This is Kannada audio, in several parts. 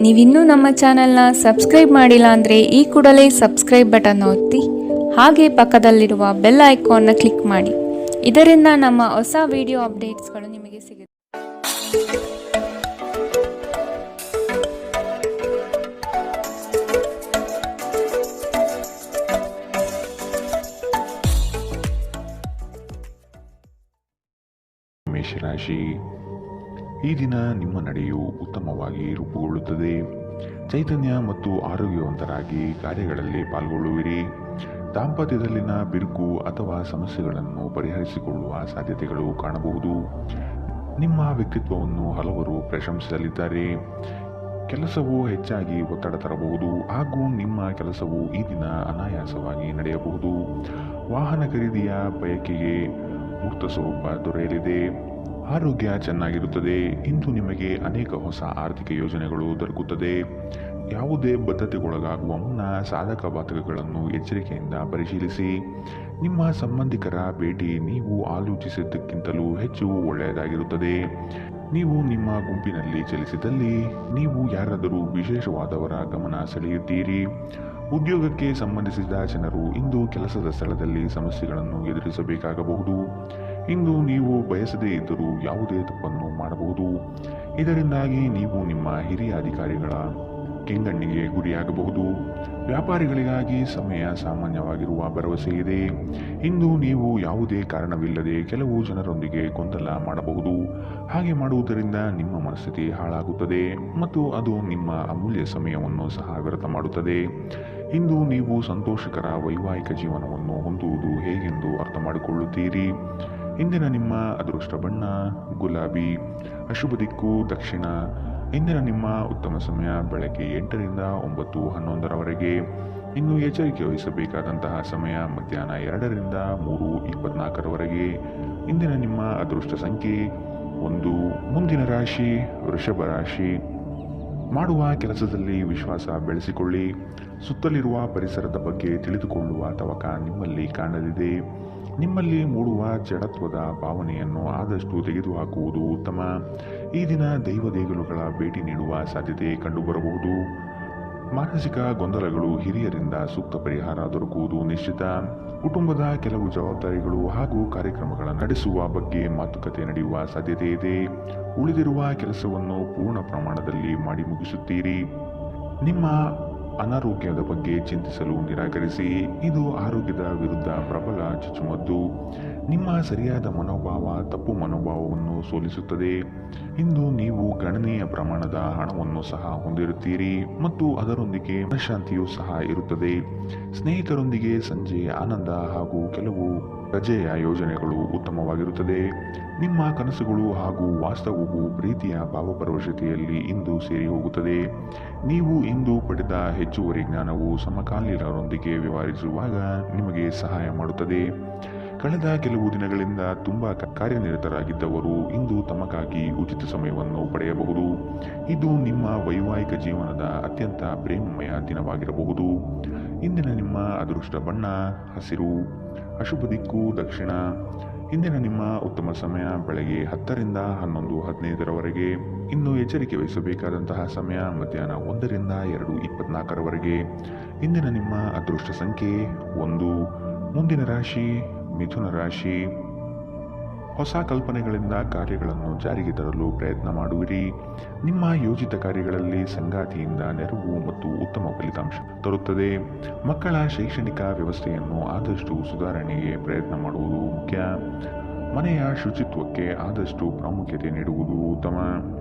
ನೀವಿನ್ನೂ ನಮ್ಮ ಚಾನೆಲ್ನ ಸಬ್ಸ್ಕ್ರೈಬ್ ಮಾಡಿಲ್ಲ ಅಂದರೆ ಈ ಕೂಡಲೇ ಸಬ್ಸ್ಕ್ರೈಬ್ ಬಟನ್ ಒತ್ತಿ ಹಾಗೆ ಪಕ್ಕದಲ್ಲಿರುವ ಬೆಲ್ ಐಕಾನ್ನ ಕ್ಲಿಕ್ ಮಾಡಿ. ಇದರಿಂದ ನಮ್ಮ ಹೊಸ ವಿಡಿಯೋ ಅಪ್ಡೇಟ್ಸ್ಗಳು ನಿಮಗೆ ಸಿಗುತ್ತೆ. ಮೇಷರಾಶಿ, ಈ ದಿನ ನಿಮ್ಮ ನಡೆಯು ಉತ್ತಮವಾಗಿ ರೂಪುಗೊಳ್ಳುತ್ತದೆ. ಚೈತನ್ಯ ಮತ್ತು ಆರೋಗ್ಯವಂತರಾಗಿ ಕಾರ್ಯಗಳಲ್ಲಿ ಪಾಲ್ಗೊಳ್ಳುವಿರಿ. ದಾಂಪತ್ಯದಲ್ಲಿನ ಬಿರುಕು ಅಥವಾ ಸಮಸ್ಯೆಗಳನ್ನು ಪರಿಹರಿಸಿಕೊಳ್ಳುವ ಸಾಧ್ಯತೆಗಳು ಕಾಣಬಹುದು. ನಿಮ್ಮ ವ್ಯಕ್ತಿತ್ವವನ್ನು ಹಲವರು ಪ್ರಶಂಸಿಸಲಿದ್ದಾರೆ. ಕೆಲಸವು ಹೆಚ್ಚಾಗಿ ಒತ್ತಡ ತರಬಹುದು ಹಾಗೂ ನಿಮ್ಮ ಕೆಲಸವು ಈ ದಿನ ಅನಾಯಾಸವಾಗಿ ನಡೆಯಬಹುದು. ವಾಹನ ಖರೀದಿಯ ಬಯಕೆಗೆ ಮುಕ್ತ ಸ್ವರೂಪ ದೊರೆಯಲಿದೆ. ಆರೋಗ್ಯ ಚೆನ್ನಾಗಿರುತ್ತದೆ. ಇಂದು ನಿಮಗೆ ಅನೇಕ ಹೊಸ ಆರ್ಥಿಕ ಯೋಜನೆಗಳು ದೊರಕುತ್ತದೆ. ಯಾವುದೇ ಬದ್ಧತೆಗೊಳಗಾಗುವ ಮುನ್ನ ಸಾಧಕ ಬಾಧಕಗಳನ್ನು ಎಚ್ಚರಿಕೆಯಿಂದ ಪರಿಶೀಲಿಸಿ. ನಿಮ್ಮ ಸಂಬಂಧಿಕರ ಭೇಟಿ ನೀವು ಆಲೋಚಿಸಿದ್ದಕ್ಕಿಂತಲೂ ಹೆಚ್ಚು ಒಳ್ಳೆಯದಾಗಿರುತ್ತದೆ. ನೀವು ನಿಮ್ಮ ಗುಂಪಿನಲ್ಲಿ ಚಲಿಸಿದಲ್ಲಿ ನೀವು ಯಾರಾದರೂ ವಿಶೇಷವಾದವರ ಗಮನ ಸೆಳೆಯುತ್ತೀರಿ. ಉದ್ಯೋಗಕ್ಕೆ ಸಂಬಂಧಿಸಿದ ಜನರು ಇಂದು ಕೆಲಸದ ಸ್ಥಳದಲ್ಲಿ ಸಮಸ್ಯೆಗಳನ್ನು ಎದುರಿಸಬೇಕಾಗಬಹುದು. ಇಂದು ನೀವು ಬಯಸದೇ ಇದ್ದರೂ ಯಾವುದೇ ತಪ್ಪನ್ನು ಮಾಡಬಹುದು. ಇದರಿಂದಾಗಿ ನೀವು ನಿಮ್ಮ ಹಿರಿಯ ಅಧಿಕಾರಿಗಳ ಕೆಂಗಣ್ಣಿಗೆ ಗುರಿಯಾಗಬಹುದು. ವ್ಯಾಪಾರಿಗಳಿಗಾಗಿ ಸಮಯ ಸಾಮಾನ್ಯವಾಗಿರುವ ಭರವಸೆ ಇದೆ. ಇಂದು ನೀವು ಯಾವುದೇ ಕಾರಣವಿಲ್ಲದೆ ಕೆಲವು ಜನರೊಂದಿಗೆ ಗೊಂದಲ ಮಾಡಬಹುದು. ಹಾಗೆ ಮಾಡುವುದರಿಂದ ನಿಮ್ಮ ಮನಸ್ಥಿತಿ ಹಾಳಾಗುತ್ತದೆ ಮತ್ತು ಅದು ನಿಮ್ಮ ಅಮೂಲ್ಯ ಸಮಯವನ್ನು ಸಹ ವ್ಯರ್ಥ ಮಾಡುತ್ತದೆ. ಇಂದು ನೀವು ಸಂತೋಷಕರ ವೈವಾಹಿಕ ಜೀವನವನ್ನು ಹೊಂದುವುದು ಹೇಗೆಂದು ಅರ್ಥ ಮಾಡಿಕೊಳ್ಳುತ್ತೀರಿ. ಇಂದಿನ ನಿಮ್ಮ ಅದೃಷ್ಟ ಬಣ್ಣ ಗುಲಾಬಿ, ಅಶುಭ ದಿಕ್ಕು ದಕ್ಷಿಣ. ಇಂದಿನ ನಿಮ್ಮ ಉತ್ತಮ ಸಮಯ ಬೆಳಗ್ಗೆ 8ರಿಂದ 9:11ರವರೆಗೆ. ಇನ್ನು ಎಚ್ಚರಿಕೆ ವಹಿಸಬೇಕಾದಂತಹ ಸಮಯ ಮಧ್ಯಾಹ್ನ 2ರಿಂದ 3:24ರವರೆಗೆ. ಇಂದಿನ ನಿಮ್ಮ ಅದೃಷ್ಟ ಸಂಖ್ಯೆ 1. ಮುಂದಿನ ರಾಶಿ ವೃಷಭ ರಾಶಿ. ಮಾಡುವ ಕೆಲಸದಲ್ಲಿ ವಿಶ್ವಾಸ ಬೆಳೆಸಿಕೊಳ್ಳಿ. ಸುತ್ತಲಿರುವ ಪರಿಸರದ ಬಗ್ಗೆ ತಿಳಿದುಕೊಳ್ಳುವ ತವಕ ನಿಮ್ಮಲ್ಲಿ ಕಾಣಲಿದೆ. ನಿಮ್ಮಲ್ಲಿ ಮೂಡುವ ಜಡತ್ವದ ಭಾವನೆಯನ್ನು ಆದಷ್ಟು ತೆಗೆದುಹಾಕುವುದು ಉತ್ತಮ. ಈ ದಿನ ದೈವ ದೇಗುಲಗಳ ಭೇಟಿ ನೀಡುವ ಸಾಧ್ಯತೆ ಕಂಡುಬರಬಹುದು. ಮಾನಸಿಕ ಗೊಂದಲಗಳು ಹಿರಿಯರಿಂದ ಸೂಕ್ತ ಪರಿಹಾರ ದೊರಕುವುದು ನಿಶ್ಚಿತ. ಕುಟುಂಬದ ಕೆಲವು ಜವಾಬ್ದಾರಿಗಳು ಹಾಗೂ ಕಾರ್ಯಕ್ರಮಗಳನ್ನು ನಡೆಸುವ ಬಗ್ಗೆ ಮಾತುಕತೆ ನಡೆಯುವ ಸಾಧ್ಯತೆ ಇದೆ. ಉಳಿದಿರುವ ಕೆಲಸವನ್ನು ಪೂರ್ಣ ಪ್ರಮಾಣದಲ್ಲಿ ಮಾಡಿ ಮುಗಿಸುತ್ತೀರಿ. ನಿಮ್ಮ ಅನಾರೋಗ್ಯದ ಬಗ್ಗೆ ಚಿಂತಿಸಲು ನಿರಾಕರಿಸಿ. ಇದು ಆರೋಗ್ಯದ ವಿರುದ್ಧ ಪ್ರಬಲ ಚುಚ್ಚುಮದ್ದು. ನಿಮ್ಮ ಸರಿಯಾದ ಮನೋಭಾವ ತಪ್ಪು ಮನೋಭಾವವನ್ನು ಸೋಲಿಸುತ್ತದೆ. ಇಂದು ನೀವು ಗಣನೀಯ ಪ್ರಮಾಣದ ಹಣವನ್ನು ಸಹ ಹೊಂದಿರುತ್ತೀರಿ ಮತ್ತು ಅದರೊಂದಿಗೆ ಮನಃಶಾಂತಿಯೂ ಸಹ ಇರುತ್ತದೆ. ಸ್ನೇಹಿತರೊಂದಿಗೆ ಸಂಜೆ ಆನಂದ ಹಾಗೂ ಕೆಲವು ರಜೆಯ ಯೋಜನೆಗಳು ಉತ್ತಮವಾಗಿರುತ್ತದೆ. ನಿಮ್ಮ ಕನಸುಗಳು ಹಾಗೂ ವಾಸ್ತವವು ಪ್ರೀತಿಯ ಭಾವಪರವಶತೆಯಲ್ಲಿ ಇಂದು ಸೇರಿ ಹೋಗುತ್ತದೆ. ನೀವು ಇಂದು ಪಡೆದ ಹೆಚ್ಚುವರಿ ಜ್ಞಾನವು ಸಮಕಾಲೀನರೊಂದಿಗೆ ವ್ಯವಹರಿಸುವಾಗ ನಿಮಗೆ ಸಹಾಯ ಮಾಡುತ್ತದೆ. ಕಳೆದ ಕೆಲವು ದಿನಗಳಿಂದ ತುಂಬ ಕಾರ್ಯನಿರತರಾಗಿದ್ದವರು ಇಂದು ತಮಗಾಗಿ ಉಚಿತ ಸಮಯವನ್ನು ಪಡೆಯಬಹುದು. ಇದು ನಿಮ್ಮ ವೈವಾಹಿಕ ಜೀವನದ ಅತ್ಯಂತ ಪ್ರೇಮಮಯ ದಿನವಾಗಿರಬಹುದು. ಇಂದಿನ ನಿಮ್ಮ ಅದೃಷ್ಟ ಬಣ್ಣ ಹಸಿರು, ಅಶುಭ ದಿಕ್ಕು ದಕ್ಷಿಣ. ಇಂದಿನ ನಿಮ್ಮ ಉತ್ತಮ ಸಮಯ ಬೆಳಗ್ಗೆ 10ರಿಂದ 11:15ರವರೆಗೆ. ಇನ್ನು ಎಚ್ಚರಿಕೆ ವಹಿಸಬೇಕಾದಂತಹ ಸಮಯ ಮಧ್ಯಾಹ್ನ 1ರಿಂದ 2:24ರವರೆಗೆ. ಇಂದಿನ ನಿಮ್ಮ ಅದೃಷ್ಟ ಸಂಖ್ಯೆ 1. ಮುಂದಿನ ರಾಶಿ ಮಿಥುನ ರಾಶಿ. ಹೊಸ ಕಲ್ಪನೆಗಳಿಂದ ಕಾರ್ಯಗಳನ್ನು ಜಾರಿಗೆ ತರಲು ಪ್ರಯತ್ನ ಮಾಡುವಿರಿ. ನಿಮ್ಮ ಯೋಜಿತ ಕಾರ್ಯಗಳಲ್ಲಿ ಸಂಗಾತಿಯಿಂದ ನೆರವು ಮತ್ತು ಉತ್ತಮ ಫಲಿತಾಂಶ ತರುತ್ತದೆ. ಮಕ್ಕಳ ಶೈಕ್ಷಣಿಕ ವ್ಯವಸ್ಥೆಯನ್ನು ಆದಷ್ಟು ಸುಧಾರಣೆಗೆ ಪ್ರಯತ್ನ ಮಾಡುವುದು ಮುಖ್ಯ. ಮನೆಯ ಶುಚಿತ್ವಕ್ಕೆ ಆದಷ್ಟು ಪ್ರಾಮುಖ್ಯತೆ ನೀಡುವುದು ಉತ್ತಮ.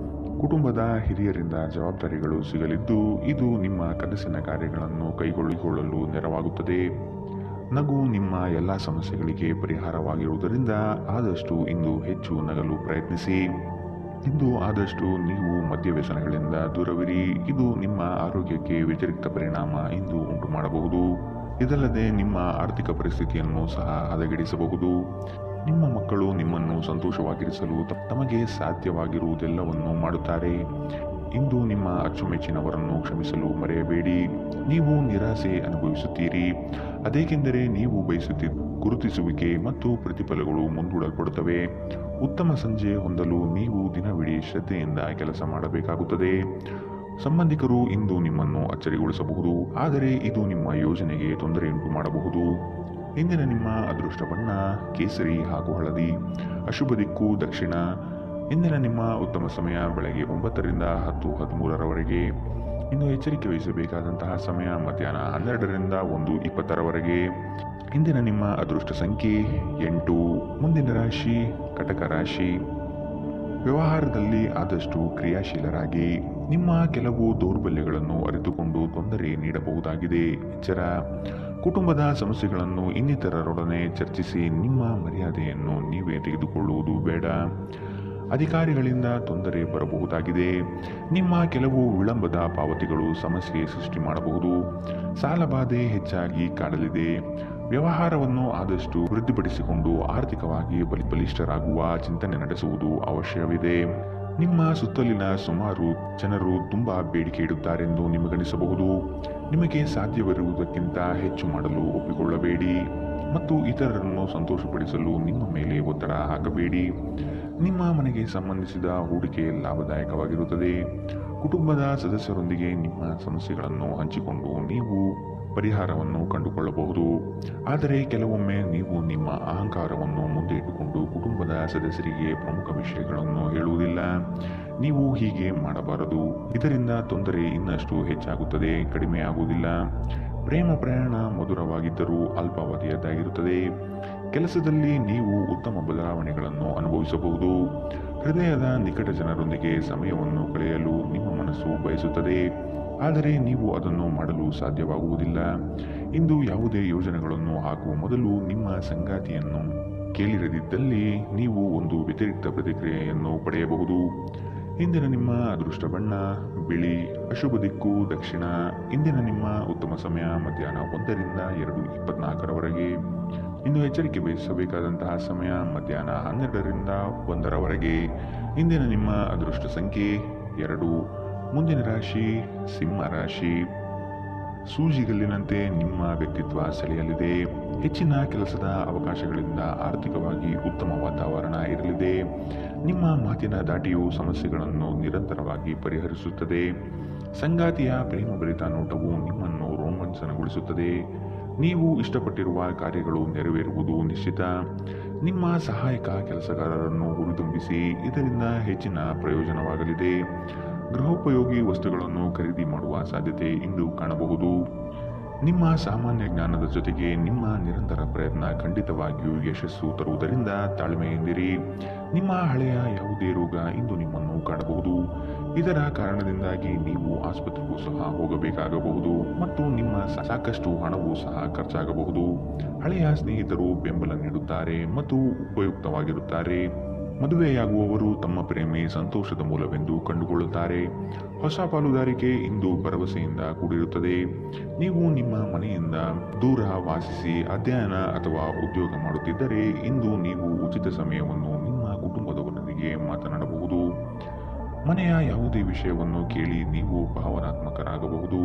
ಕುಟುಂಬದ ಹಿರಿಯರಿಂದ ಜವಾಬ್ದಾರಿಗಳು ಸಿಗಲಿದ್ದು ಇದು ನಿಮ್ಮ ಕನಸಿನ ಕಾರ್ಯಗಳನ್ನು ಕೈಗೊಳ್ಳಿಕೊಳ್ಳಲು ನೆರವಾಗುತ್ತದೆ. ನಗು ನಿಮ್ಮ ಎಲ್ಲ ಸಮಸ್ಯೆಗಳಿಗೆ ಪರಿಹಾರವಾಗಿರುವುದರಿಂದ ಆದಷ್ಟು ಇಂದು ಹೆಚ್ಚು ನಗಲು ಪ್ರಯತ್ನಿಸಿ. ಇಂದು ಆದಷ್ಟು ನೀವು ಮದ್ಯವ್ಯಸನಗಳಿಂದ ದೂರವಿರಿ. ಇದು ನಿಮ್ಮ ಆರೋಗ್ಯಕ್ಕೆ ವ್ಯತಿರಿಕ್ತ ಪರಿಣಾಮ ಇಂದು ಉಂಟು ಮಾಡಬಹುದು. ಇದಲ್ಲದೆ ನಿಮ್ಮ ಆರ್ಥಿಕ ಪರಿಸ್ಥಿತಿಯನ್ನು ಸಹ ಹದಗೆಡಿಸಬಹುದು. ನಿಮ್ಮ ಮಕ್ಕಳು ನಿಮ್ಮನ್ನು ಸಂತೋಷವಾಗಿರಿಸಲು ತಮಗೆ ಸಾಧ್ಯವಾಗಿರುವುದೆಲ್ಲವನ್ನು ಮಾಡುತ್ತಾರೆ. ಇಂದು ನಿಮ್ಮ ಅಚ್ಚುಮೆಚ್ಚಿನವರನ್ನು ಕ್ಷಮಿಸಲು ಮರೆಯಬೇಡಿ. ನೀವು ನಿರಾಸೆ ಅನುಭವಿಸುತ್ತೀರಿ. ಅದೇಕೆಂದರೆ ನೀವು ಬಯಸುತ್ತಿದ್ದ ಗುರುತಿಸುವಿಕೆ ಮತ್ತು ಪ್ರತಿಫಲಗಳು ಮುಂದೂಡಲ್ಪಡುತ್ತವೆ. ಉತ್ತಮ ಸಂಜೆ ಹೊಂದಲು ನೀವು ದಿನವಿಡೀ ಶ್ರದ್ಧೆಯಿಂದ ಕೆಲಸ ಮಾಡಬೇಕಾಗುತ್ತದೆ. ಸಂಬಂಧಿಕರು ಇಂದು ನಿಮ್ಮನ್ನು ಅಚ್ಚರಿಗೊಳಿಸಬಹುದು, ಆದರೆ ಇದು ನಿಮ್ಮ ಯೋಜನೆಗೆ ತೊಂದರೆಯುಂಟು ಮಾಡಬಹುದು. ಇಂದಿನ ನಿಮ್ಮ ಅದೃಷ್ಟ ಬಣ್ಣ ಕೇಸರಿ ಹಾಗೂ ಹಳದಿ. ಅಶುಭ ದಿಕ್ಕು ದಕ್ಷಿಣ. ಇಂದಿನ ನಿಮ್ಮ ಉತ್ತಮ ಸಮಯ ಬೆಳಗ್ಗೆ 9 ರಿಂದ 10:13 ಇನ್ನು ಎಚ್ಚರಿಕೆ ವಹಿಸಬೇಕಾದಂತಹ ಸಮಯ ಮಧ್ಯಾಹ್ನ 12 ರಿಂದ 1:20 ಇಂದಿನ ನಿಮ್ಮ ಅದೃಷ್ಟ ಸಂಖ್ಯೆ 8. ಮುಂದಿನ ರಾಶಿ ಕಟಕ ರಾಶಿ. ವ್ಯವಹಾರದಲ್ಲಿ ಆದಷ್ಟು ಕ್ರಿಯಾಶೀಲರಾಗಿ. ನಿಮ್ಮ ಕೆಲವು ದೌರ್ಬಲ್ಯಗಳನ್ನು ಅರಿತುಕೊಂಡು ತೊಂದರೆ ನೀಡಬಹುದಾಗಿದೆ. ಎಚ್ಚರ. ಕುಟುಂಬದ ಸಮಸ್ಯೆಗಳನ್ನು ಇನ್ನಿತರರೊಡನೆ ಚರ್ಚಿಸಿ ನಿಮ್ಮ ಮರ್ಯಾದೆಯನ್ನು ನೀವೇ ತೆಗೆದುಕೊಳ್ಳುವುದು ಬೇಡ. ಅಧಿಕಾರಿಗಳಿಂದ ತೊಂದರೆ ಬರಬಹುದಾಗಿದೆ. ನಿಮ್ಮ ಕೆಲವು ವಿಳಂಬದ ಪಾವತಿಗಳು ಸಮಸ್ಯೆ ಸೃಷ್ಟಿ ಮಾಡಬಹುದು. ಸಾಲಬಾಧೆ ಹೆಚ್ಚಾಗಿ ಕಾಡಲಿದೆ. ವ್ಯವಹಾರವನ್ನು ಆದಷ್ಟು ವೃದ್ಧಿಪಡಿಸಿಕೊಂಡು ಆರ್ಥಿಕವಾಗಿ ಬಲಿಷ್ಠರಾಗುವ ಚಿಂತನೆ ನಡೆಸುವುದು ಅವಶ್ಯವಿದೆ. ನಿಮ್ಮ ಸುತ್ತಲಿನ ಸುಮಾರು ಜನರು ತುಂಬಾ ಬೇಡಿಕೆ ಇಡುತ್ತಾರೆಂದು ನಿಮಗನಿಸಬಹುದು. ನಿಮಗೆ ಸಾಧ್ಯವಿರುವುದಕ್ಕಿಂತ ಹೆಚ್ಚು ಮಾಡಲು ಒಪ್ಪಿಕೊಳ್ಳಬೇಡಿ ಮತ್ತು ಇತರರನ್ನು ಸಂತೋಷಪಡಿಸಲು ನಿಮ್ಮ ಮೇಲೆ ಒತ್ತಡ ಹಾಕಬೇಡಿ. ನಿಮ್ಮ ಮನೆಗೆ ಸಂಬಂಧಿಸಿದ ಹೂಡಿಕೆ ಲಾಭದಾಯಕವಾಗಿರುತ್ತದೆ. ಕುಟುಂಬದ ಸದಸ್ಯರೊಂದಿಗೆ ನಿಮ್ಮ ಸಮಸ್ಯೆಗಳನ್ನು ಹಂಚಿಕೊಂಡು ನೀವು ಪರಿಹಾರವನ್ನು ಕಂಡುಕೊಳ್ಳಬಹುದು. ಆದರೆ ಕೆಲವೊಮ್ಮೆ ನೀವು ನಿಮ್ಮ ಅಹಂಕಾರವನ್ನು ಮುಂದೆ ಇಟ್ಟುಕೊಂಡು ಕುಟುಂಬದ ಸದಸ್ಯರಿಗೆ ಪ್ರಮುಖ ವಿಷಯಗಳನ್ನು ಹೇಳುವುದಿಲ್ಲ. ನೀವು ಹೀಗೆ ಮಾಡಬಾರದು. ಇದರಿಂದ ತೊಂದರೆ ಇನ್ನಷ್ಟು ಹೆಚ್ಚಾಗುತ್ತದೆ, ಕಡಿಮೆ ಆಗುವುದಿಲ್ಲ. ಪ್ರೇಮ ಪ್ರಯಾಣ ಮಧುರವಾಗಿದ್ದರೂ ಅಲ್ಪಾವಧಿಯದ್ದಾಗಿರುತ್ತದೆ. ಕೆಲಸದಲ್ಲಿ ನೀವು ಉತ್ತಮ ಬದಲಾವಣೆಗಳನ್ನು ಅನುಭವಿಸಬಹುದು. ಹೃದಯದ ನಿಕಟ ಜನರೊಂದಿಗೆ ಸಮಯವನ್ನು ಕಳೆಯಲು ನಿಮ್ಮ ಮನಸ್ಸು ಬಯಸುತ್ತದೆ, ಆದರೆ ನೀವು ಅದನ್ನು ಮಾಡಲು ಸಾಧ್ಯವಾಗುವುದಿಲ್ಲ. ಇಂದು ಯಾವುದೇ ಯೋಜನೆಗಳನ್ನು ಹಾಕುವ ಮೊದಲು ನಿಮ್ಮ ಸಂಗಾತಿಯನ್ನು ಕೇಳಿರದಿದ್ದಲ್ಲಿ ನೀವು ಒಂದು ವ್ಯತಿರಿಕ್ತ ಪ್ರತಿಕ್ರಿಯೆಯನ್ನು ಪಡೆಯಬಹುದು. ಇಂದಿನ ನಿಮ್ಮ ಅದೃಷ್ಟ ಬಣ್ಣ ಬಿಳಿ. ಅಶುಭ ದಿಕ್ಕು ದಕ್ಷಿಣ. ಇಂದಿನ ನಿಮ್ಮ ಉತ್ತಮ ಸಮಯ ಮಧ್ಯಾಹ್ನ 1 ರಿಂದ 2:24 ಇನ್ನು ಎಚ್ಚರಿಕೆ ವಹಿಸಬೇಕಾದಂತಹ ಸಮಯ ಮಧ್ಯಾಹ್ನ 12 ರಿಂದ 1 ಇಂದಿನ ನಿಮ್ಮ ಅದೃಷ್ಟ ಸಂಖ್ಯೆ 2. ಮುಂದಿನ ರಾಶಿ ಸಿಂಹ ರಾಶಿ. ಸೂಜಿಗಲ್ಲಿನಂತೆ ನಿಮ್ಮ ವ್ಯಕ್ತಿತ್ವ ಸೆಳೆಯಲಿದೆ. ಹೆಚ್ಚಿನ ಕೆಲಸದ ಅವಕಾಶಗಳಿಂದ ಆರ್ಥಿಕವಾಗಿ ಉತ್ತಮ ವಾತಾವರಣ ಇರಲಿದೆ. ನಿಮ್ಮ ಮಾತಿನ ದಾಟಿಯು ಸಮಸ್ಯೆಗಳನ್ನು ನಿರಂತರವಾಗಿ ಪರಿಹರಿಸುತ್ತದೆ. ಸಂಗಾತಿಯ ಪ್ರೇಮಭರಿತ ನೋಟವು ನಿಮ್ಮನ್ನು ರೋಮಾಂಚನಗೊಳಿಸುತ್ತದೆ. ನೀವು ಇಷ್ಟಪಟ್ಟಿರುವ ಕಾರ್ಯಗಳು ನೆರವೇರುವುದು ನಿಶ್ಚಿತ. ನಿಮ್ಮ ಸಹಾಯಕ ಕೆಲಸಗಾರರನ್ನು ಹುರಿದುಂಬಿಸಿ, ಇದರಿಂದ ಹೆಚ್ಚಿನ ಪ್ರಯೋಜನವಾಗಲಿದೆ. ಗೃಹೋಪಯೋಗಿ ವಸ್ತುಗಳನ್ನು ಖರೀದಿ ಮಾಡುವ ಸಾಧ್ಯತೆ ಇಂದು ಕಾಣಬಹುದು. ನಿಮ್ಮ ಸಾಮಾನ್ಯ ಜ್ಞಾನದ ಜೊತೆಗೆ ನಿಮ್ಮ ನಿರಂತರ ಪ್ರಯತ್ನ ಖಂಡಿತವಾಗಿಯೂ ಯಶಸ್ಸು ತರುವುದರಿಂದ ತಾಳ್ಮೆಯಿಂದಿರಿ. ನಿಮ್ಮ ಹಳೆಯ ಯಾವುದೇ ರೋಗ ಇಂದು ನಿಮ್ಮನ್ನು ಕಾಡಬಹುದು. ಇದರ ಕಾರಣದಿಂದಾಗಿ ನೀವು ಆಸ್ಪತ್ರೆಗೂ ಸಹ ಹೋಗಬೇಕಾಗಬಹುದು ಮತ್ತು ನಿಮ್ಮ ಸಾಕಷ್ಟು ಹಣವೂ ಸಹ ಖರ್ಚಾಗಬಹುದು. ಹಳೆಯ ಸ್ನೇಹಿತರು ಬೆಂಬಲ ನೀಡುತ್ತಾರೆ ಮತ್ತು ಉಪಯುಕ್ತವಾಗಿರುತ್ತಾರೆ. ಮದುವೆಯಾಗುವವರು ತಮ್ಮ ಪ್ರೇಮಿ ಸಂತೋಷದ ಮೂಲವೆಂದು ಕಂಡುಕೊಳ್ಳುತ್ತಾರೆ. ಹೊಸ ಪಾಲುದಾರಿಕೆ ಇಂದು ಭರವಸೆಯಿಂದ ಕೂಡಿರುತ್ತದೆ. ನೀವು ನಿಮ್ಮ ಮನೆಯಿಂದ ದೂರ ವಾಸಿಸಿ ಅಧ್ಯಯನ ಅಥವಾ ಉದ್ಯೋಗ ಮಾಡುತ್ತಿದ್ದರೆ ಇಂದು ನೀವು ಉಚಿತ ಸಮಯವನ್ನು ನಿಮ್ಮ ಕುಟುಂಬದವರೊಂದಿಗೆ ಮಾತನಾಡಬಹುದು. ಮನೆಯ ಯಾವುದೇ ವಿಷಯವನ್ನು ಕೇಳಿ ನೀವು ಭಾವನಾತ್ಮಕರಾಗಬಹುದು.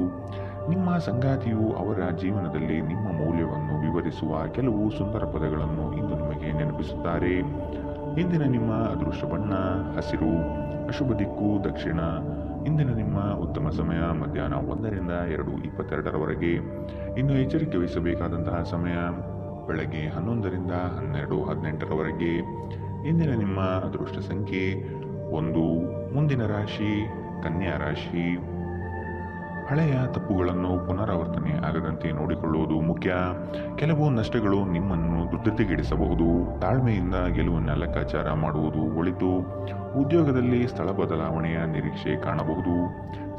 ನಿಮ್ಮ ಸಂಗಾತಿಯು ಅವರ ಜೀವನದಲ್ಲಿ ನಿಮ್ಮ ಮೌಲ್ಯವನ್ನು ವಿವರಿಸುವ ಕೆಲವು ಸುಂದರ ಪದಗಳನ್ನು ಇಂದು ನಿಮಗೆ ನೆನಪಿಸುತ್ತಾರೆ. ಇಂದಿನ ನಿಮ್ಮ ಅದೃಷ್ಟ ಬಣ್ಣ ಹಸಿರು. ಅಶುಭ ದಿಕ್ಕು ದಕ್ಷಿಣ. ಇಂದಿನ ನಿಮ್ಮ ಉತ್ತಮ ಸಮಯ ಮಧ್ಯಾಹ್ನ 1 ರಿಂದ 2:22 ಇನ್ನು ಎಚ್ಚರಿಕೆ ವಹಿಸಬೇಕಾದಂತಹ ಸಮಯ ಬೆಳಗ್ಗೆ 11 ರಿಂದ 12:18 ಇಂದಿನ ನಿಮ್ಮ ಅದೃಷ್ಟ ಸಂಖ್ಯೆ 1. ಮುಂದಿನ ರಾಶಿ ಕನ್ಯಾ ರಾಶಿ. ಹಳೆಯ ತಪ್ಪುಗಳನ್ನು ಪುನರಾವರ್ತನೆ ಆಗದಂತೆ ನೋಡಿಕೊಳ್ಳುವುದು ಮುಖ್ಯ. ಕೆಲವು ನಷ್ಟಗಳು ನಿಮ್ಮನ್ನು ಧೃತಿಗೆಡಿಸಬಹುದು. ತಾಳ್ಮೆಯಿಂದ ಗೆಲುವನ್ನು ಲೆಕ್ಕಾಚಾರ ಮಾಡುವುದು ಒಳಿತು. ಉದ್ಯೋಗದಲ್ಲಿ ಸ್ಥಳ ಬದಲಾವಣೆಯ ನಿರೀಕ್ಷೆ ಕಾಣಬಹುದು.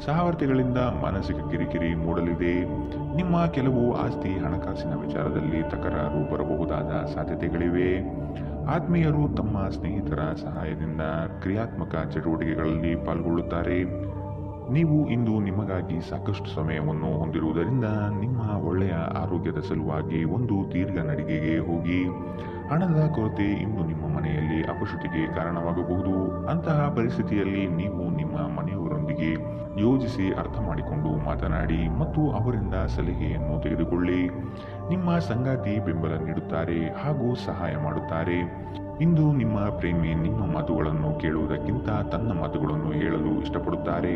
ಸಹವರ್ತಿಗಳಿಂದ ಮಾನಸಿಕ ಕಿರಿಕಿರಿ ಮೂಡಲಿದೆ. ನಿಮ್ಮ ಕೆಲವು ಆಸ್ತಿ ಹಣಕಾಸಿನ ವಿಚಾರದಲ್ಲಿ ತಕರಾರು ಬರಬಹುದಾದ ಸಾಧ್ಯತೆಗಳಿವೆ. ಆತ್ಮೀಯರು ತಮ್ಮ ಸ್ನೇಹಿತರ ಸಹಾಯದಿಂದ ಕ್ರಿಯಾತ್ಮಕ ಚಟುವಟಿಕೆಗಳಲ್ಲಿ ಪಾಲ್ಗೊಳ್ಳುತ್ತಾರೆ. ನೀವು ಇಂದು ನಿಮಗಾಗಿ ಸಾಕಷ್ಟು ಸಮಯವನ್ನು ಹೊಂದಿರುವುದರಿಂದ ನಿಮ್ಮ ಒಳ್ಳೆಯ ಆರೋಗ್ಯದ ಸಲುವಾಗಿ ಒಂದು ದೀರ್ಘ ನಡಿಗೆಗೆ ಹೋಗಿ. ಹಣದ ಕೊರತೆ ಇಂದು ನಿಮ್ಮ ಮನೆಯಲ್ಲಿ ಅಪಶುತಿಗೆ ಕಾರಣವಾಗಬಹುದು. ಅಂತಹ ಪರಿಸ್ಥಿತಿಯಲ್ಲಿ ನೀವು ನಿಮ್ಮ ಮನೆಯವರೊಂದಿಗೆ ಯೋಜಿಸಿ ಅರ್ಥ ಮಾಡಿಕೊಂಡು ಮಾತನಾಡಿ ಮತ್ತು ಅವರಿಂದ ಸಲಹೆಯನ್ನು ತೆಗೆದುಕೊಳ್ಳಿ. ನಿಮ್ಮ ಸಂಗಾತಿ ಬೆಂಬಲ ನೀಡುತ್ತಾರೆ ಹಾಗೂ ಸಹಾಯ ಮಾಡುತ್ತಾರೆ. ಇಂದು ನಿಮ್ಮ ಪ್ರೇಮಿ ನಿಮ್ಮ ಮಾತುಗಳನ್ನು ಕೇಳುವುದಕ್ಕಿಂತ ತನ್ನ ಮಾತುಗಳನ್ನು ಹೇಳಲು ಇಷ್ಟಪಡುತ್ತಾರೆ.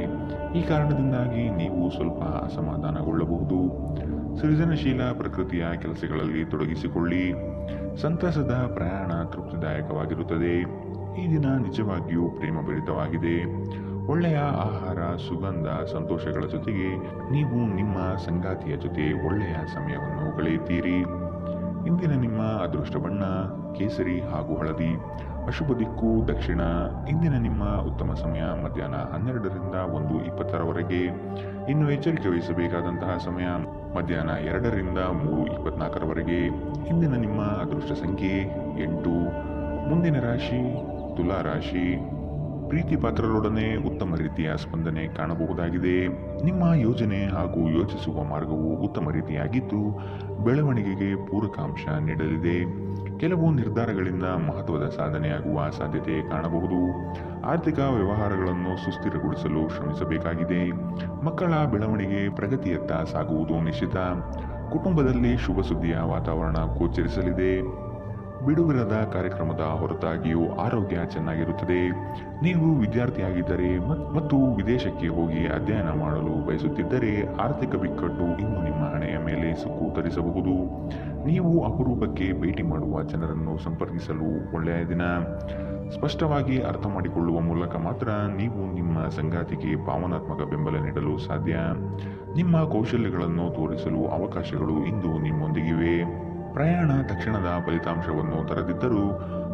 ಈ ಕಾರಣದಿಂದಾಗಿ ನೀವು ಸ್ವಲ್ಪ ಅಸಮಾಧಾನಗೊಳ್ಳಬಹುದು. ಸೃಜನಶೀಲ ಪ್ರಕೃತಿಯ ಕೆಲಸಗಳಲ್ಲಿ ತೊಡಗಿಸಿಕೊಳ್ಳಿ. ಸಂತಸದ ಪ್ರಯಾಣ ತೃಪ್ತಿದಾಯಕವಾಗಿರುತ್ತದೆ. ಈ ದಿನ ನಿಜವಾಗಿಯೂ ಪ್ರೇಮಭರಿತವಾಗಿದೆ. ಒಳ್ಳೆಯ ಆಹಾರ, ಸುಗಂಧ, ಸಂತೋಷಗಳ ಜೊತೆಗೆ ನೀವು ನಿಮ್ಮ ಸಂಗಾತಿಯ ಜೊತೆ ಒಳ್ಳೆಯ ಸಮಯವನ್ನು ಕಳೆಯುತ್ತೀರಿ. ಇಂದಿನ ನಿಮ್ಮ ಅದೃಷ್ಟ ಬಣ್ಣ ಕೇಸರಿ ಹಾಗೂ ಹಳದಿ. ಅಶುಭ ದಿಕ್ಕು ದಕ್ಷಿಣ. ಇಂದಿನ ನಿಮ್ಮ ಉತ್ತಮ ಸಮಯ ಮಧ್ಯಾಹ್ನ 12ರಿಂದ 1:20ರವರೆಗೆ. ಇನ್ನು ಎಚ್ಚರಿಕೆ ವಹಿಸಬೇಕಾದಂತಹ ಸಮಯ ಮಧ್ಯಾಹ್ನ 2ರಿಂದ 3:24ರವರೆಗೆ. ಇಂದಿನ ನಿಮ್ಮ ಅದೃಷ್ಟ ಸಂಖ್ಯೆ 8. ಮುಂದಿನ ರಾಶಿ ತುಲಾ ರಾಶಿ. ಪ್ರೀತಿ ಪಾತ್ರರೊಡನೆ ಉತ್ತಮ ರೀತಿಯ ಸ್ಪಂದನೆ ಕಾಣಬಹುದಾಗಿದೆ. ನಿಮ್ಮ ಯೋಜನೆ ಹಾಗೂ ಯೋಚಿಸುವ ಮಾರ್ಗವು ಉತ್ತಮ ರೀತಿಯಾಗಿದ್ದು ಬೆಳವಣಿಗೆಗೆ ಪೂರಕಾಂಶ ನೀಡಲಿದೆ. ಕೆಲವು ನಿರ್ಧಾರಗಳಿಂದ ಮಹತ್ವದ ಸಾಧನೆಯಾಗುವ ಸಾಧ್ಯತೆ ಕಾಣಬಹುದು. ಆರ್ಥಿಕ ವ್ಯವಹಾರಗಳನ್ನು ಸುಸ್ಥಿರಗೊಳಿಸಲು ಶ್ರಮಿಸಬೇಕಾಗಿದೆ. ಮಕ್ಕಳ ಬೆಳವಣಿಗೆ ಪ್ರಗತಿಯತ್ತ ಸಾಗುವುದು ನಿಶ್ಚಿತ. ಕುಟುಂಬದಲ್ಲಿ ಶುಭ ಸುದ್ದಿಯ ವಾತಾವರಣ ಗೋಚರಿಸಲಿದೆ. ಬಿಡುವಿರದ ಕಾರ್ಯಕ್ರಮದ ಹೊರತಾಗಿಯೂ ಆರೋಗ್ಯ ಚೆನ್ನಾಗಿರುತ್ತದೆ. ನೀವು ವಿದ್ಯಾರ್ಥಿಯಾಗಿದ್ದರೆ ಮತ್ತು ವಿದೇಶಕ್ಕೆ ಹೋಗಿ ಅಧ್ಯಯನ ಮಾಡಲು ಬಯಸುತ್ತಿದ್ದರೆ ಆರ್ಥಿಕ ಬಿಕ್ಕಟ್ಟು ಇನ್ನು ನಿಮ್ಮ ಹಣೆಯ ಮೇಲೆ ಸುಕ್ಕು ತರಿಸಬಹುದು. ನೀವು ಅಪರೂಪಕ್ಕೆ ಭೇಟಿ ಮಾಡುವ ಜನರನ್ನು ಸಂಪರ್ಕಿಸಲು ಒಳ್ಳೆಯ ದಿನ. ಸ್ಪಷ್ಟವಾಗಿ ಅರ್ಥ ಮಾಡಿಕೊಳ್ಳುವ ಮೂಲಕ ಮಾತ್ರ ನೀವು ನಿಮ್ಮ ಸಂಗಾತಿಗೆ ಭಾವನಾತ್ಮಕ ಬೆಂಬಲ ನೀಡಲು ಸಾಧ್ಯ. ನಿಮ್ಮ ಕೌಶಲ್ಯಗಳನ್ನು ತೋರಿಸಲು ಅವಕಾಶಗಳು ಇಂದು ನಿಮ್ಮೊಂದಿಗಿವೆ. ಪ್ರಯಾಣ ತಕ್ಷಣದ ಫಲಿತಾಂಶವನ್ನು ತರದಿದ್ದರೂ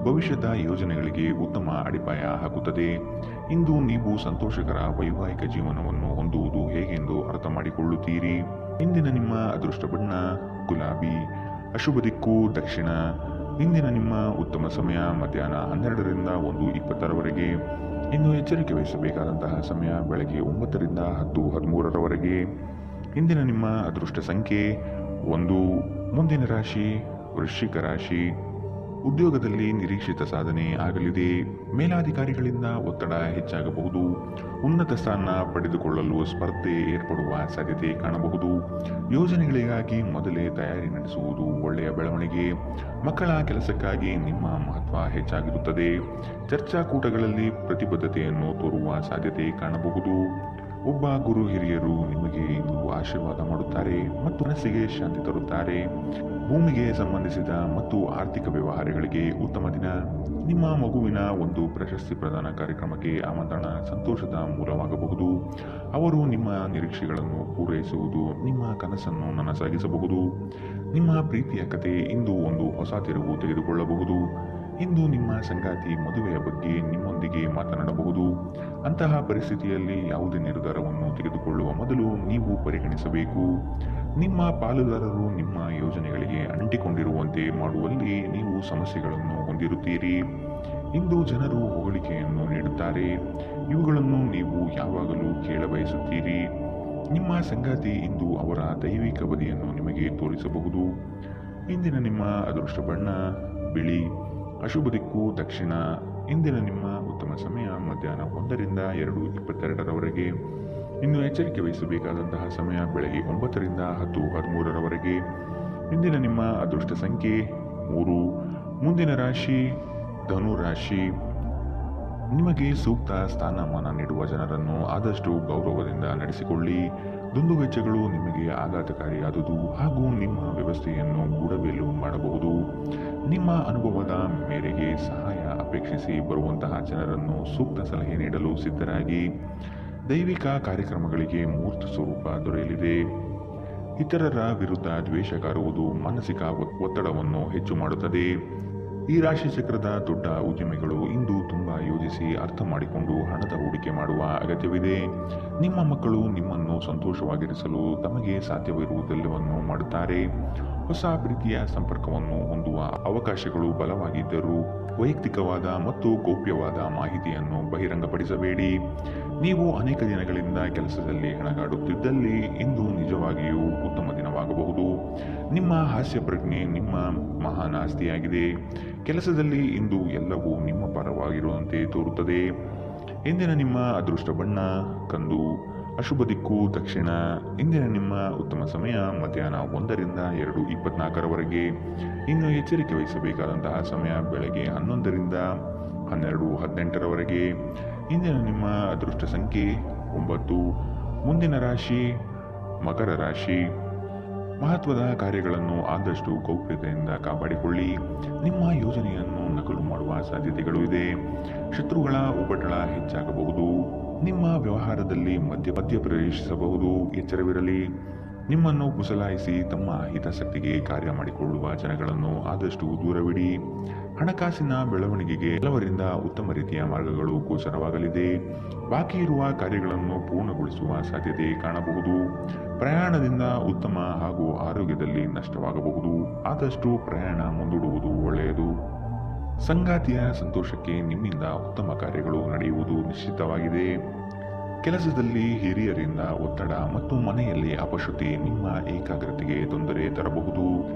ಭವಿಷ್ಯದ ಯೋಜನೆಗಳಿಗೆ ಉತ್ತಮ ಅಡಿಪಾಯ ಹಾಕುತ್ತದೆ. ಇಂದು ನೀವು ಸಂತೋಷಕರ ವೈವಾಹಿಕ ಜೀವನವನ್ನು ಹೊಂದುವುದು ಹೇಗೆಂದು ಅರ್ಥ ಮಾಡಿಕೊಳ್ಳುತ್ತೀರಿ. ಇಂದಿನ ನಿಮ್ಮ ಅದೃಷ್ಟ ಬಣ್ಣ ಗುಲಾಬಿ. ಅಶುಭ ದಿಕ್ಕು ದಕ್ಷಿಣ. ಇಂದಿನ ನಿಮ್ಮ ಉತ್ತಮ ಸಮಯ ಮಧ್ಯಾಹ್ನ 12ರಿಂದ 1:20ರವರೆಗೆ. ಇನ್ನು ಎಚ್ಚರಿಕೆ ವಹಿಸಬೇಕಾದಂತಹ ಸಮಯ ಬೆಳಗ್ಗೆ 9ರಿಂದ 10:13ರವರೆಗೆ. ಇಂದಿನ ನಿಮ್ಮ ಅದೃಷ್ಟ ಸಂಖ್ಯೆ 1. ಮುಂದಿನ ರಾಶಿ ವೃಶ್ಚಿಕ ರಾಶಿ. ಉದ್ಯೋಗದಲ್ಲಿ ನಿರೀಕ್ಷಿತ ಸಾಧನೆ ಆಗಲಿದೆ. ಮೇಲಾಧಿಕಾರಿಗಳಿಂದ ಒತ್ತಡ ಹೆಚ್ಚಾಗಬಹುದು. ಉನ್ನತ ಸ್ಥಾನ ಪಡೆದುಕೊಳ್ಳಲು ಸ್ಪರ್ಧೆ ಏರ್ಪಡುವ ಸಾಧ್ಯತೆ ಕಾಣಬಹುದು. ಯೋಜನೆಗಳಿಗಾಗಿ ಮೊದಲೇ ತಯಾರಿ ನಡೆಸುವುದು ಒಳ್ಳೆಯ ಬೆಳವಣಿಗೆ. ಮಕ್ಕಳ ಕೆಲಸಕ್ಕಾಗಿ ನಿಮ್ಮ ಮಹತ್ವ ಹೆಚ್ಚಾಗಿರುತ್ತದೆ. ಚರ್ಚಾಕೂಟಗಳಲ್ಲಿ ಪ್ರತಿಬದ್ಧತೆಯನ್ನು ತೋರುವ ಸಾಧ್ಯತೆ ಕಾಣಬಹುದು. ಒಬ್ಬ ಗುರು ಹಿರಿಯರು ನಿಮಗೆ ಇಂದು ಆಶೀರ್ವಾದ ಮಾಡುತ್ತಾರೆ ಮತ್ತು ಮನಸ್ಸಿಗೆ ಶಾಂತಿ ತರುತ್ತಾರೆ. ಭೂಮಿಗೆ ಸಂಬಂಧಿಸಿದ ಮತ್ತು ಆರ್ಥಿಕ ವ್ಯವಹಾರಗಳಿಗೆ ಉತ್ತಮ ದಿನ. ನಿಮ್ಮ ಮಗುವಿನ ಒಂದು ಪ್ರಶಸ್ತಿ ಪ್ರದಾನ ಕಾರ್ಯಕ್ರಮಕ್ಕೆ ಆಮಂತ್ರಣ ಸಂತೋಷದ ಮೂಲವಾಗಬಹುದು. ಅವರು ನಿಮ್ಮ ನಿರೀಕ್ಷೆಗಳನ್ನು ಪೂರೈಸುವುದು ನಿಮ್ಮ ಕನಸನ್ನು ನನಸಾಗಿಸಬಹುದು. ನಿಮ್ಮ ಪ್ರೀತಿಯ ಕತೆ ಇಂದು ಒಂದು ಹೊಸ ತಿರುವು ತೆಗೆದುಕೊಳ್ಳಬಹುದು. ಇಂದು ನಿಮ್ಮ ಸಂಗಾತಿ ಮದುವೆಯ ಬಗ್ಗೆ ನಿಮ್ಮೊಂದಿಗೆ ಮಾತನಾಡಬಹುದು. ಅಂತಹ ಪರಿಸ್ಥಿತಿಯಲ್ಲಿ ಯಾವುದೇ ನಿರ್ಧಾರವನ್ನು ತೆಗೆದುಕೊಳ್ಳುವ ಮೊದಲು ನೀವು ಪರಿಗಣಿಸಬೇಕು. ನಿಮ್ಮ ಪಾಲುದಾರರು ನಿಮ್ಮ ಯೋಜನೆಗಳಿಗೆ ಅಂಟಿಕೊಂಡಿರುವಂತೆ ಮಾಡುವಲ್ಲಿ ನೀವು ಸಮಸ್ಯೆಗಳನ್ನು ಹೊಂದಿರುತ್ತೀರಿ. ಇಂದು ಜನರು ಹೊಗಳಿಕೆಯನ್ನು ನೀಡುತ್ತಾರೆ. ಇವುಗಳನ್ನು ನೀವು ಯಾವಾಗಲೂ ಕೇಳಬಯಸುತ್ತೀರಿ. ನಿಮ್ಮ ಸಂಗಾತಿ ಇಂದು ಅವರ ದೈವಿಕ ಬದಿಯನ್ನು ನಿಮಗೆ ತೋರಿಸಬಹುದು. ಇಂದಿನ ನಿಮ್ಮ ಅದೃಷ್ಟ ಬಣ್ಣ ಬಿಳಿ. ಅಶುಭ ದಿಕ್ಕು ದಕ್ಷಿಣ. ಇಂದಿನ ನಿಮ್ಮ ಉತ್ತಮ ಸಮಯ ಮಧ್ಯಾಹ್ನ 1ರಿಂದ 2:22ರವರೆಗೆ. ಇನ್ನು ಎಚ್ಚರಿಕೆ ವಹಿಸಬೇಕಾದಂತಹ ಸಮಯ ಬೆಳಗ್ಗೆ 9ರಿಂದ 10:13ರವರೆಗೆ. ಇಂದಿನ ನಿಮ್ಮ ಅದೃಷ್ಟ ಸಂಖ್ಯೆ 3. ಮುಂದಿನ ರಾಶಿ ಧನು ರಾಶಿ. ನಿಮಗೆ ಸೂಕ್ತ ಸ್ಥಾನಮಾನ ನೀಡುವ ಜನರನ್ನು ಆದಷ್ಟು ಗೌರವದಿಂದ ನಡೆಸಿಕೊಳ್ಳಿ. ದುಂದುವೆಚ್ಚಗಳು ನಿಮಗೆ ಆಘಾತಕಾರಿಯಾದುದು ಹಾಗೂ ನಿಮ್ಮ ವ್ಯವಸ್ಥೆಯನ್ನು ಗೂಡಬೇಲು ಮಾಡಬಹುದು. ನಿಮ್ಮ ಅನುಭವದ ಮೇರೆಗೆ ಸಹಾಯ ಅಪೇಕ್ಷಿಸಿ ಬರುವಂತಹ ಜನರನ್ನು ಸೂಕ್ತ ಸಲಹೆ ನೀಡಲು ಸಿದ್ಧರಾಗಿ. ದೈವಿಕ ಕಾರ್ಯಕ್ರಮಗಳಿಗೆ ಮೂರ್ತ ಸ್ವರೂಪ ದೊರೆಯಲಿದೆ. ಇತರರ ವಿರುದ್ಧ ದ್ವೇಷ ಕಾರುವುದು ಮಾನಸಿಕ ಒತ್ತಡವನ್ನು ಹೆಚ್ಚು ಮಾಡುತ್ತದೆ. ಈ ರಾಶಿ ಚಕ್ರದ ದೊಡ್ಡ ಉದ್ಯಮಿಗಳು ಇಂದು ತುಂಬಾ ಯೋಜಿಸಿ ಅರ್ಥ ಮಾಡಿಕೊಂಡು ಹಣದ ಹೂಡಿಕೆ ಮಾಡುವ ಅಗತ್ಯವಿದೆ. ನಿಮ್ಮ ಮಕ್ಕಳು ನಿಮ್ಮನ್ನು ಸಂತೋಷವಾಗಿರಿಸಲು ತಮಗೆ ಸಾಧ್ಯವಿರುವುದೆಲ್ಲವನ್ನು ಮಾಡುತ್ತಾರೆ. ಹೊಸ ಪ್ರೀತಿಯ ಸಂಪರ್ಕವನ್ನು ಹೊಂದುವ ಅವಕಾಶಗಳು ಬಲವಾಗಿದ್ದರೂ ವೈಯಕ್ತಿಕವಾದ ಮತ್ತು ಗೌಪ್ಯವಾದ ಮಾಹಿತಿಯನ್ನು ಬಹಿರಂಗಪಡಿಸಬೇಡಿ. ನೀವು ಅನೇಕ ದಿನಗಳಿಂದ ಕೆಲಸದಲ್ಲಿ ಹೆಣಗಾಡುತ್ತಿದ್ದಲ್ಲಿ ಇಂದು ನಿಜವಾಗಿಯೂ ಉತ್ತಮ ದಿನವಾಗಬಹುದು. ನಿಮ್ಮ ಹಾಸ್ಯ ಪ್ರಜ್ಞೆ ನಿಮ್ಮ ಮಹಾನ್ ಆಸ್ತಿಯಾಗಿದೆ. ಕೆಲಸದಲ್ಲಿ ಇಂದು ಎಲ್ಲವೂ ನಿಮ್ಮ ಪರವಾಗಿರುವಂತೆ ತೋರುತ್ತದೆ. ಇಂದಿನ ನಿಮ್ಮ ಅದೃಷ್ಟ ಬಣ್ಣ ಕಂದು. ಅಶುಭ ದಿಕ್ಕು ದಕ್ಷಿಣ. ಇಂದಿನ ನಿಮ್ಮ ಉತ್ತಮ ಸಮಯ ಮಧ್ಯಾಹ್ನ 1ರಿಂದ 2:24 ಇನ್ನು ಎಚ್ಚರಿಕೆ ವಹಿಸಬೇಕಾದಂತಹ ಸಮಯ ಬೆಳಗ್ಗೆ 11ರಿಂದ 12:18 ಇಂದಿನ ನಿಮ್ಮ ಅದೃಷ್ಟ ಸಂಖ್ಯೆ 9. ಮುಂದಿನ ರಾಶಿ ಮಕರ ರಾಶಿ. ಮಹತ್ವದ ಕಾರ್ಯಗಳನ್ನು ಆದಷ್ಟು ಗೌಪ್ಯತೆಯಿಂದ ಕಾಪಾಡಿಕೊಳ್ಳಿ. ನಿಮ್ಮ ಯೋಜನೆಯನ್ನು ನಕಲು ಮಾಡುವ ಸಾಧ್ಯತೆಗಳು ಇದೆ. ಶತ್ರುಗಳ ಉಪಟಳ ಹೆಚ್ಚಾಗಬಹುದು. ನಿಮ್ಮ ವ್ಯವಹಾರದಲ್ಲಿ ಮಧ್ಯ ಪ್ರವೇಶಿಸಬಹುದು. ಎಚ್ಚರವಿರಲಿ. ನಿಮ್ಮನ್ನು ಕುಸಲಾಯಿಸಿ ತಮ್ಮ ಹಿತಾಸಕ್ತಿಗೆ ಕಾರ್ಯ ಮಾಡಿಕೊಳ್ಳುವ ಜನಗಳನ್ನು ಆದಷ್ಟು ದೂರವಿಡಿ. ಹಣಕಾಸಿನ ಬೆಳವಣಿಗೆಗೆ ಕೆಲವರಿಂದ ಉತ್ತಮ ರೀತಿಯ ಮಾರ್ಗಗಳು ಗೋಚರವಾಗಲಿದೆ. ಬಾಕಿ ಇರುವ ಕಾರ್ಯಗಳನ್ನು ಪೂರ್ಣಗೊಳಿಸುವ ಸಾಧ್ಯತೆ ಕಾಣಬಹುದು. ಪ್ರಯಾಣದಿಂದ ಉತ್ತಮ ಹಾಗೂ ಆರೋಗ್ಯದಲ್ಲಿ ನಷ್ಟವಾಗಬಹುದು. ಆದಷ್ಟು ಪ್ರಯಾಣ ಮುಂದೂಡುವುದು ಒಳ್ಳೆಯದು. ಸಂಗಾತಿಯ ಸಂತೋಷಕ್ಕೆ ನಿಮ್ಮಿಂದ ಉತ್ತಮ ಕಾರ್ಯಗಳು ನಡೆಯುವುದು ನಿಶ್ಚಿತವಾಗಿದೆ. ಕೆಲಸದಲ್ಲಿ ಹಿರಿಯರಿಂದ ಒತ್ತಡ ಮತ್ತು ಮನೆಯಲ್ಲಿ ಅಪಶ್ರುತಿ ನಿಮ್ಮ ಏಕಾಗ್ರತೆಗೆ ತೊಂದರೆ ತರಬಹುದು.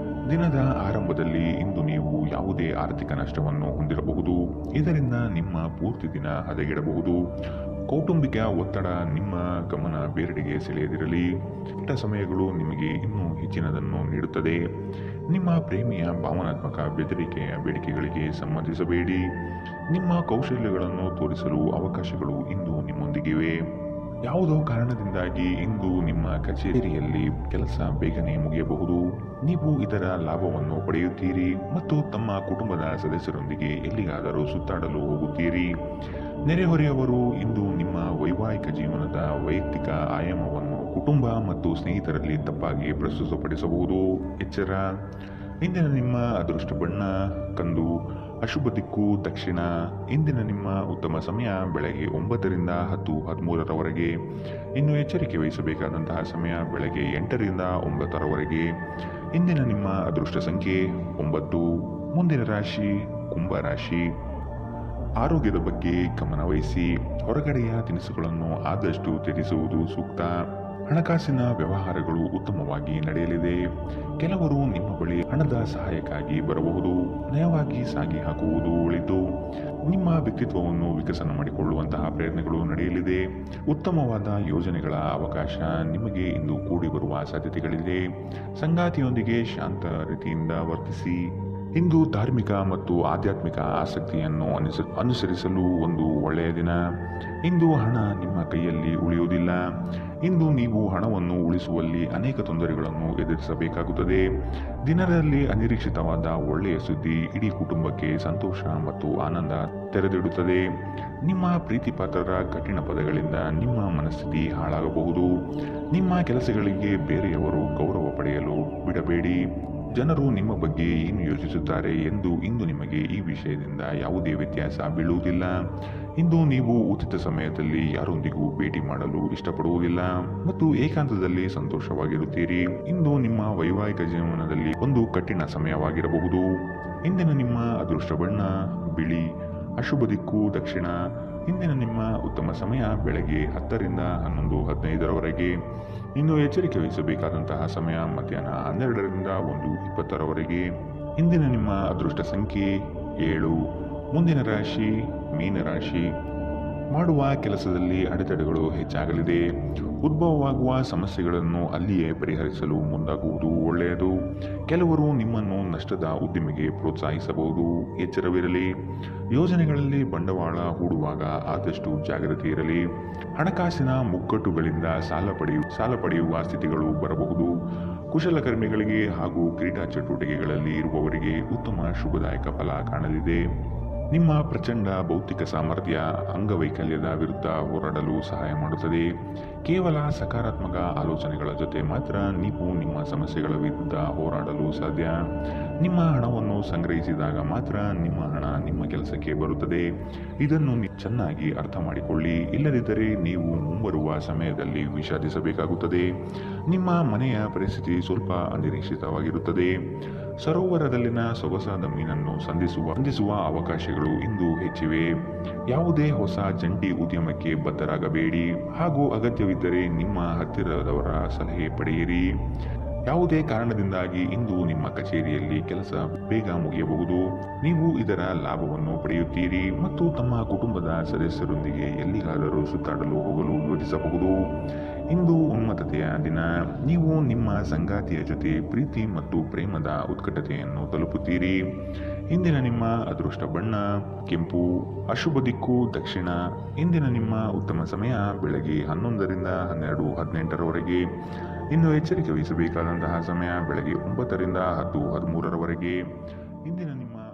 ದಿನದ ಆರಂಭದಲ್ಲಿ ಇಂದು ನೀವು ಯಾವುದೇ ಆರ್ಥಿಕ ನಷ್ಟವನ್ನು ಹೊಂದಿರಬಹುದು. ಇದರಿಂದ ನಿಮ್ಮ ಪೂರ್ತಿ ದಿನ ಹದಗೆಡಬಹುದು. ಕೌಟುಂಬಿಕ ಒತ್ತಡ ನಿಮ್ಮ ಗಮನ ಬೇರೆಡೆಗೆ ಸೆಳೆಯದಿರಲಿ. ಕೆಟ್ಟ ಸಮಯಗಳು ನಿಮಗೆ ಇನ್ನೂ ಹೆಚ್ಚಿನದನ್ನು ನೀಡುತ್ತದೆ. ನಿಮ್ಮ ಪ್ರೇಮಿಯ ಭಾವನಾತ್ಮಕ ಬೆದರಿಕೆಯ ಬೇಡಿಕೆಗಳಿಗೆ ಸಂಬಂಧಿಸಬೇಡಿ. ನಿಮ್ಮ ಕೌಶಲ್ಯಗಳನ್ನು ತೋರಿಸಲು ಅವಕಾಶಗಳು ಇಂದು ನಿಮ್ಮೊಂದಿಗಿವೆ. ಯಾವುದೋ ಕಾರಣದಿಂದಾಗಿ ಇಂದು ನಿಮ್ಮ ಕಚೇರಿಯಲ್ಲಿ ಕೆಲಸ ಬೇಗನೆ ಮುಗಿಯಬಹುದು. ನೀವು ಇದರ ಲಾಭವನ್ನು ಪಡೆಯುತ್ತೀರಿ ಮತ್ತು ತಮ್ಮ ಕುಟುಂಬದ ಸದಸ್ಯರೊಂದಿಗೆ ಎಲ್ಲಿಗಾದರೂ ಸುತ್ತಾಡಲು ಹೋಗುತ್ತೀರಿ. ನೆರೆಹೊರೆಯವರು ಇಂದು ನಿಮ್ಮ ವೈವಾಹಿಕ ಜೀವನದ ವೈಯಕ್ತಿಕ ಆಯಾಮವನ್ನು ಕುಟುಂಬ ಮತ್ತು ಸ್ನೇಹಿತರಲ್ಲಿ ತಪ್ಪಾಗಿ ಪ್ರಸ್ತುತಪಡಿಸಬಹುದು. ಎಚ್ಚರ. ಇಂದಿನ ನಿಮ್ಮ ಅದೃಷ್ಟ ಬಣ್ಣ ಕಂದು. ಅಶುಭ ದಿಕ್ಕು ದಕ್ಷಿಣ. ಇಂದಿನ ನಿಮ್ಮ ಉತ್ತಮ ಸಮಯ ಬೆಳಗ್ಗೆ 9ರಿಂದ 10:13 ಇನ್ನು ಎಚ್ಚರಿಕೆ ವಹಿಸಬೇಕಾದಂತಹ ಸಮಯ ಬೆಳಗ್ಗೆ 8ರಿಂದ 9. ಇಂದಿನ ನಿಮ್ಮ ಅದೃಷ್ಟ ಸಂಖ್ಯೆ 9. ಮುಂದಿನ ರಾಶಿ ಕುಂಭರಾಶಿ. ಆರೋಗ್ಯದ ಬಗ್ಗೆ ಗಮನ ವಹಿಸಿ. ಹೊರಗಡೆಯ ತಿನಿಸುಗಳನ್ನು ಆದಷ್ಟು ತ್ಯಜಿಸುವುದು ಸೂಕ್ತ. ಹಣಕಾಸಿನ ವ್ಯವಹಾರಗಳು ಉತ್ತಮವಾಗಿ ನಡೆಯಲಿದೆ. ಕೆಲವರು ನಿಮ್ಮ ಬಳಿ ಹಣದ ಸಹಾಯಕ್ಕಾಗಿ ಬರಬಹುದು. ನಯವಾಗಿ ಸಾಗಿ ಹಾಕುವುದು ಒಳಿತು. ನಿಮ್ಮ ವ್ಯಕ್ತಿತ್ವವನ್ನು ವಿಕಸನ ಮಾಡಿಕೊಳ್ಳುವಂತಹ ಪ್ರಯತ್ನಗಳು ನಡೆಯಲಿದೆ. ಉತ್ತಮವಾದ ಯೋಜನೆಗಳ ಅವಕಾಶ ನಿಮಗೆ ಇಂದು ಕೂಡಿ ಬರುವ ಸಾಧ್ಯತೆಗಳಿದೆ. ಸಂಗಾತಿಯೊಂದಿಗೆ ಶಾಂತ ರೀತಿಯಿಂದ ವರ್ತಿಸಿ. ಇಂದು ಧಾರ್ಮಿಕ ಮತ್ತು ಆಧ್ಯಾತ್ಮಿಕ ಆಸಕ್ತಿಯನ್ನು ಅನುಸರಿಸಲು ಒಂದು ಒಳ್ಳೆಯ ದಿನ. ಇಂದು ಹಣ ನಿಮ್ಮ ಕೈಯಲ್ಲಿ ಉಳಿಯುವುದಿಲ್ಲ. ಇಂದು ನೀವು ಹಣವನ್ನು ಉಳಿಸುವಲ್ಲಿ ಅನೇಕ ತೊಂದರೆಗಳನ್ನು ಎದುರಿಸಬೇಕಾಗುತ್ತದೆ. ದಿನದಲ್ಲಿ ಅನಿರೀಕ್ಷಿತವಾದ ಒಳ್ಳೆಯ ಸುದ್ದಿ ಇಡೀ ಕುಟುಂಬಕ್ಕೆ ಸಂತೋಷ ಮತ್ತು ಆನಂದ ತೆರೆದಿಡುತ್ತದೆ. ನಿಮ್ಮ ಪ್ರೀತಿಪಾತ್ರರ ಕಠಿಣ ಪದಗಳಿಂದ ನಿಮ್ಮ ಮನಸ್ಥಿತಿ ಹಾಳಾಗಬಹುದು. ನಿಮ್ಮ ಕೆಲಸಗಳಿಗೆ ಬೇರೆಯವರು ಗೌರವ ಪಡೆಯಲು ಬಿಡಬೇಡಿ. ಜನರು ನಿಮ್ಮ ಬಗ್ಗೆ ಏನು ಯೋಚಿಸುತ್ತಾರೆ ಎಂದು ಇಂದು ನಿಮಗೆ ಈ ವಿಷಯದಿಂದ ಯಾವುದೇ ವ್ಯತ್ಯಾಸ ಬೀಳುವುದಿಲ್ಲ. ಇಂದು ನೀವು ಉಚಿತ ಸಮಯದಲ್ಲಿ ಯಾರೊಂದಿಗೂ ಭೇಟಿ ಮಾಡಲು ಇಷ್ಟಪಡುವುದಿಲ್ಲ ಮತ್ತು ಏಕಾಂತದಲ್ಲಿ ಸಂತೋಷವಾಗಿರುತ್ತೀರಿ. ಇಂದು ನಿಮ್ಮ ವೈವಾಹಿಕ ಜೀವನದಲ್ಲಿ ಒಂದು ಕಠಿಣ ಸಮಯವಾಗಿರಬಹುದು. ಇಂದಿನ ನಿಮ್ಮ ಅದೃಷ್ಟ ಬಣ್ಣ ಬಿಳಿ. ಅಶುಭ ದಿಕ್ಕು ದಕ್ಷಿಣ. ಇಂದಿನ ನಿಮ್ಮ ಉತ್ತಮ ಸಮಯ ಬೆಳಗ್ಗೆ 10ರಿಂದ 11:15 ಇನ್ನು ಎಚ್ಚರಿಕೆ ವಹಿಸಬೇಕಾದಂತಹ ಸಮಯ ಮಧ್ಯಾಹ್ನ 12ರಿಂದ 1:20 ಇಂದಿನ ನಿಮ್ಮ ಅದೃಷ್ಟ ಸಂಖ್ಯೆ 7. ಮುಂದಿನ ರಾಶಿ ಮೀನರಾಶಿ. ಮಾಡುವ ಕೆಲಸದಲ್ಲಿ ಅಡೆತಡೆಗಳು ಹೆಚ್ಚಾಗಲಿದೆ. ಉದ್ಭವವಾಗುವ ಸಮಸ್ಯೆಗಳನ್ನು ಅಲ್ಲಿಯೇ ಪರಿಹರಿಸಲು ಮುಂದಾಗುವುದು ಒಳ್ಳೆಯದು. ಕೆಲವರು ನಿಮ್ಮನ್ನು ನಷ್ಟದ ಉದ್ದಿಮೆಗೆ ಪ್ರೋತ್ಸಾಹಿಸಬಹುದು. ಎಚ್ಚರವಿರಲಿ. ಯೋಜನೆಗಳಲ್ಲಿ ಬಂಡವಾಳ ಹೂಡುವಾಗ ಆದಷ್ಟು ಜಾಗೃತಿ ಇರಲಿ. ಹಣಕಾಸಿನ ಮುಗ್ಗಟ್ಟುಗಳಿಂದ ಸಾಲ ಪಡೆಯುವ ಸ್ಥಿತಿಗಳು ಬರಬಹುದು. ಕುಶಲಕರ್ಮಿಗಳಿಗೆ ಹಾಗೂ ಕ್ರೀಡಾ ಚಟುವಟಿಕೆಗಳಲ್ಲಿ ಇರುವವರಿಗೆ ಉತ್ತಮ ಶುಭದಾಯಕ ಫಲ ಕಾಣಲಿದೆ. ನಿಮ್ಮ ಪ್ರಚಂಡ ಭೌತಿಕ ಸಾಮರ್ಥ್ಯ ಅಂಗವೈಕಲ್ಯದ ವಿರುದ್ಧ ಹೋರಾಡಲು ಸಹಾಯ ಮಾಡುತ್ತದೆ. ಕೇವಲ ಸಕಾರಾತ್ಮಕ ಆಲೋಚನೆಗಳ ಜೊತೆ ಮಾತ್ರ ನೀವು ನಿಮ್ಮ ಸಮಸ್ಯೆಗಳ ವಿರುದ್ಧ ಹೋರಾಡಲು ಸಾಧ್ಯ. ನಿಮ್ಮ ಹಣವನ್ನು ಸಂಗ್ರಹಿಸಿದಾಗ ಮಾತ್ರ ನಿಮ್ಮ ಹಣ ನಿಮ್ಮ ಕೆಲಸಕ್ಕೆ ಬರುತ್ತದೆ. ಇದನ್ನು ಚೆನ್ನಾಗಿ ಅರ್ಥ ಮಾಡಿಕೊಳ್ಳಿ. ಇಲ್ಲದಿದ್ದರೆ ನೀವು ಮುಂಬರುವ ಸಮಯದಲ್ಲಿ ವಿಷಾದಿಸಬೇಕಾಗುತ್ತದೆ. ನಿಮ್ಮ ಮನೆಯ ಪರಿಸ್ಥಿತಿ ಸ್ವಲ್ಪ ಅನಿರೀಕ್ಷಿತವಾಗಿರುತ್ತದೆ. ಸರೋವರದಲ್ಲಿನ ಸೊಗಸಾದ ಮೀನನ್ನು ಸಂಧಿಸುವ ಅವಕಾಶಗಳು ಇಂದು ಹೆಚ್ಚಿವೆ. ಯಾವುದೇ ಹೊಸ ಜಂಟಿ ಉದ್ಯಮಕ್ಕೆ ಬದ್ಧರಾಗಬೇಡಿ ಹಾಗೂ ಅಗತ್ಯವಿದ್ದರೆ ನಿಮ್ಮ ಹತ್ತಿರದವರ ಸಲಹೆ ಪಡೆಯಿರಿ. ಯಾವುದೇ ಕಾರಣದಿಂದಾಗಿ ಇಂದು ನಿಮ್ಮ ಕಚೇರಿಯಲ್ಲಿ ಕೆಲಸ ಬೇಗ ಮುಗಿಯಬಹುದು. ನೀವು ಇದರ ಲಾಭವನ್ನು ಪಡೆಯುತ್ತೀರಿ ಮತ್ತು ತಮ್ಮ ಕುಟುಂಬದ ಸದಸ್ಯರೊಂದಿಗೆ ಎಲ್ಲಿಗಾದರೂ ಸುತ್ತಾಡಲು ಹೋಗಲು ಯೋಜಿಸಬಹುದು. ಇಂದು ಉನ್ಮತ್ತತೆಯ ದಿನ. ನೀವು ನಿಮ್ಮ ಸಂಗಾತಿಯ ಜೊತೆ ಪ್ರೀತಿ ಮತ್ತು ಪ್ರೇಮದ ಉತ್ಕಟತೆಯನ್ನು ತಲುಪುತ್ತೀರಿ. ಇಂದಿನ ನಿಮ್ಮ ಅದೃಷ್ಟ ಬಣ್ಣ ಕೆಂಪು, ಅಶುಭ ದಿಕ್ಕು ದಕ್ಷಿಣ. ಇಂದಿನ ನಿಮ್ಮ ಉತ್ತಮ ಸಮಯ ಬೆಳಗ್ಗೆ 11ರಿಂದ 12:18ರವರೆಗೆ. ಇನ್ನು ಎಚ್ಚರಿಕೆ ವಹಿಸಬೇಕಾದಂತಹ ಸಮಯ ಬೆಳಗ್ಗೆ 9ರಿಂದ 10:13ರವರೆಗೆ. ಇಂದಿನ ನಿಮ್ಮ